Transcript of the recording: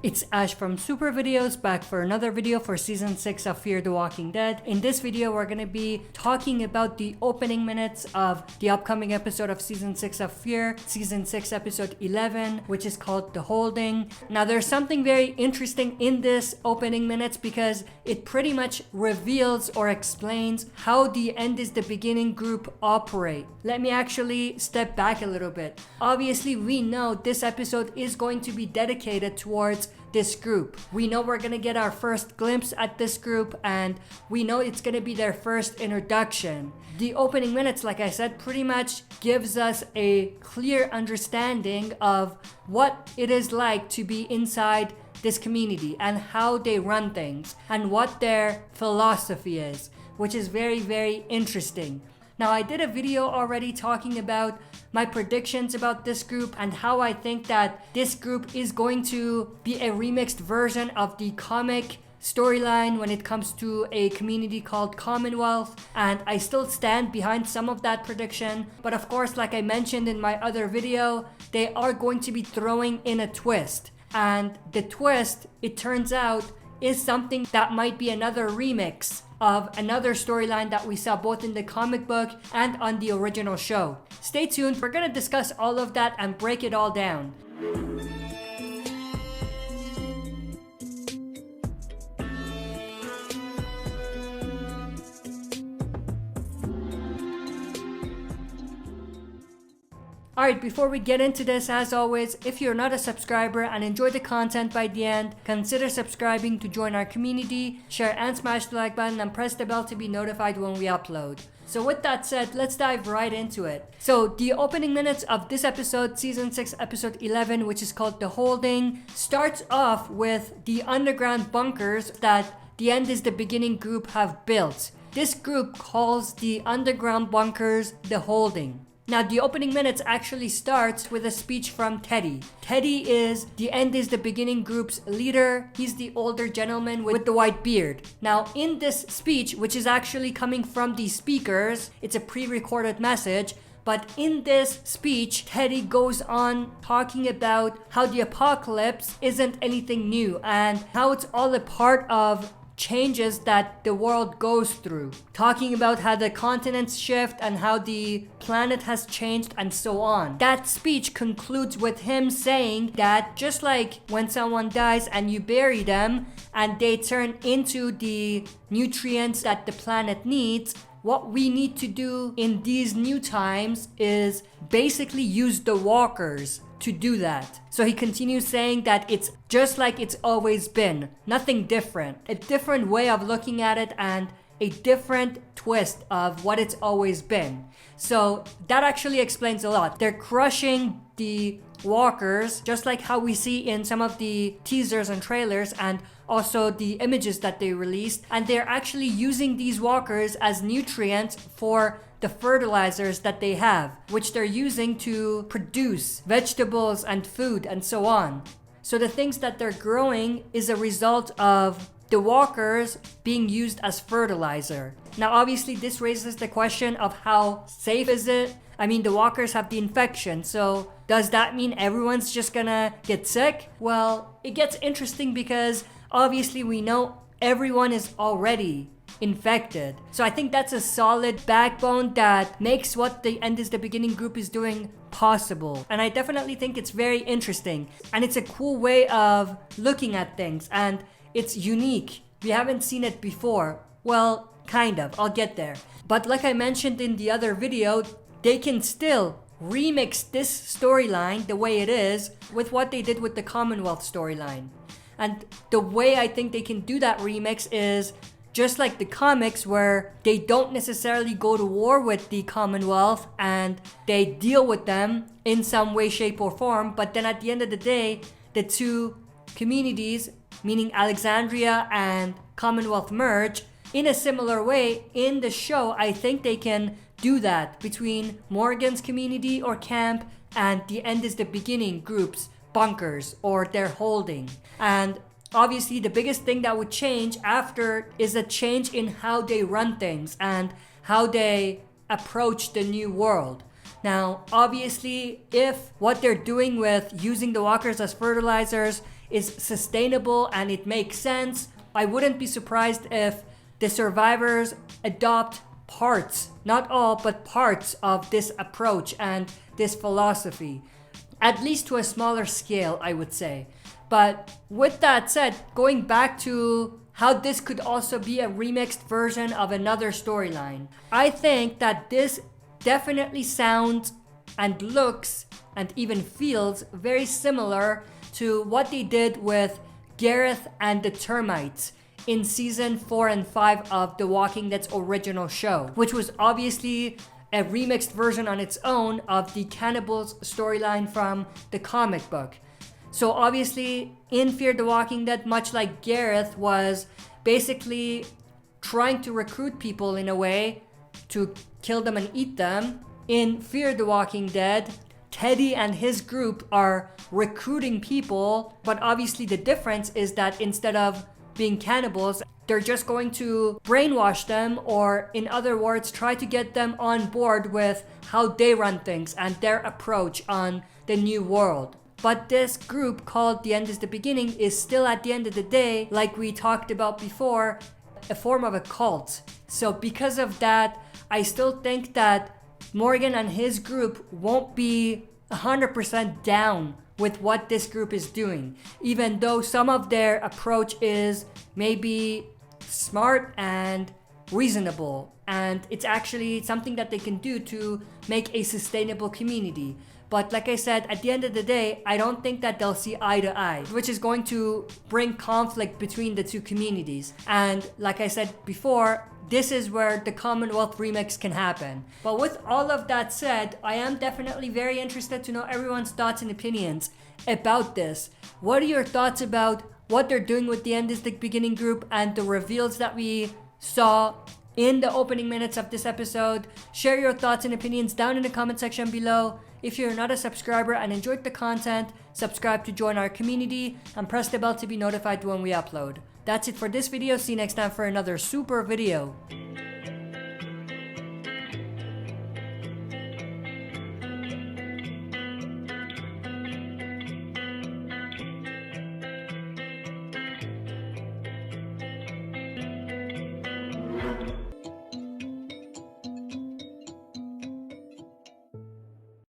It's Ash from Super Videos, back for another video for Season 6 of Fear the Walking Dead. In this video, we're going to be talking about the opening minutes of the upcoming episode of Season 6 of Fear, Season 6 Episode 11, which is called The Holding. Now, there's something very interesting in this opening minutes because it pretty much reveals or explains how the End is the Beginning group operate. Let me actually step back a little bit. Obviously, we know this episode is going to be dedicated towards this group. We know we're gonna get our first glimpse at this group, and we know it's gonna be their first introduction. The opening minutes, like I said, pretty much gives us a clear understanding of what it is like to be inside this community and how they run things and what their philosophy is, which is very, very interesting. Now, I did a video already talking about my predictions about this group and how I think that this group is going to be a remixed version of the comic storyline when it comes to a community called Commonwealth, and I still stand behind some of that prediction. But of course, like I mentioned in my other video, they are going to be throwing in a twist, and the twist, it turns out, is something that might be another remix of another storyline that we saw both in the comic book and on the original show. Stay tuned, we're gonna discuss all of that and break it all down. Alright, before we get into this, as always, if you're not a subscriber and enjoy the content by the end, consider subscribing to join our community, share and smash the like button, and press the bell to be notified when we upload. So with that said, let's dive right into it. So the opening minutes of this episode, Season 6, Episode 11, which is called The Holding, starts off with the underground bunkers that the End is the Beginning group have built. This group calls the underground bunkers The Holding. Now, the opening minutes actually starts with a speech from Teddy. Teddy is the End is the Beginning group's leader. He's the older gentleman with the white beard. Now, in this speech, which is actually coming from the speakers, it's a pre-recorded message, but in this speech, Teddy goes on talking about how the apocalypse isn't anything new and how it's all a part of changes that the world goes through, talking about how the continents shift and how the planet has changed and so on. That speech concludes with him saying that just like when someone dies and you bury them and they turn into the nutrients that the planet needs, what we need to do in these new times is basically use the walkers to do that. So he continues saying that it's just like it's always been, nothing different, a different way of looking at it and a different twist of what it's always been. So that actually explains a lot. They're crushing the walkers, just like how we see in some of the teasers and trailers and also the images that they released, and they're actually using these walkers as nutrients for the fertilizers that they have, which they're using to produce vegetables and food and so on. So the things that they're growing is a result of the walkers being used as fertilizer. Now, obviously, this raises the question of how safe is it? I mean, the walkers have the infection, so does that mean everyone's just gonna get sick? Well, it gets interesting because obviously we know everyone is already infected. So I think that's a solid backbone that makes what the End is the Beginning group is doing possible. And I definitely think it's very interesting. And it's a cool way of looking at things. And it's unique. We haven't seen it before. Well, kind of. I'll get there. But like I mentioned in the other video, they can still remix this storyline the way it is with what they did with the Commonwealth storyline. And the way I think they can do that remix is just like the comics, where they don't necessarily go to war with the Commonwealth and they deal with them in some way, shape, or form. But then at the end of the day, the two communities, meaning Alexandria and Commonwealth, merge in a similar way. In the show, I think they can do that between Morgan's community or camp and the End is the Beginning group's bunkers or their holding. And obviously, the biggest thing that would change after is a change in how they run things and how they approach the new world. Now, obviously, if what they're doing with using the walkers as fertilizers is sustainable and it makes sense, I wouldn't be surprised if the survivors adopt parts, not all, but parts of this approach and this philosophy, at least to a smaller scale, I would say. But with that said, going back to how this could also be a remixed version of another storyline, I think that this definitely sounds and looks and even feels very similar to what they did with Gareth and the Termites in season 4 and 5 of The Walking Dead's original show, which was obviously a remixed version on its own of the cannibals storyline from the comic book. So obviously in Fear the Walking Dead, much like Gareth was basically trying to recruit people in a way to kill them and eat them, in Fear the Walking Dead, Teddy and his group are recruiting people, but obviously the difference is that instead of being cannibals, they're just going to brainwash them, or in other words, try to get them on board with how they run things and their approach on the new world. But this group called The End is the Beginning is still, at the end of the day, like we talked about before, a form of a cult. So because of that, I still think that Morgan and his group won't be 100% down with what this group is doing, even though some of their approach is maybe smart and reasonable, and it's actually something that they can do to make a sustainable community. But like I said, at the end of the day, I don't think that they'll see eye to eye, which is going to bring conflict between the two communities. And like I said before, this is where the Commonwealth remix can happen. But with all of that said, I am definitely very interested to know everyone's thoughts and opinions about this. What are your thoughts about what they're doing with the End is the Beginning group and the reveals that we saw in the opening minutes of this episode? Share your thoughts and opinions down in the comment section below. If you're not a subscriber and enjoyed the content, subscribe to join our community and press the bell to be notified when we upload. That's it for this video. See you next time for another super video.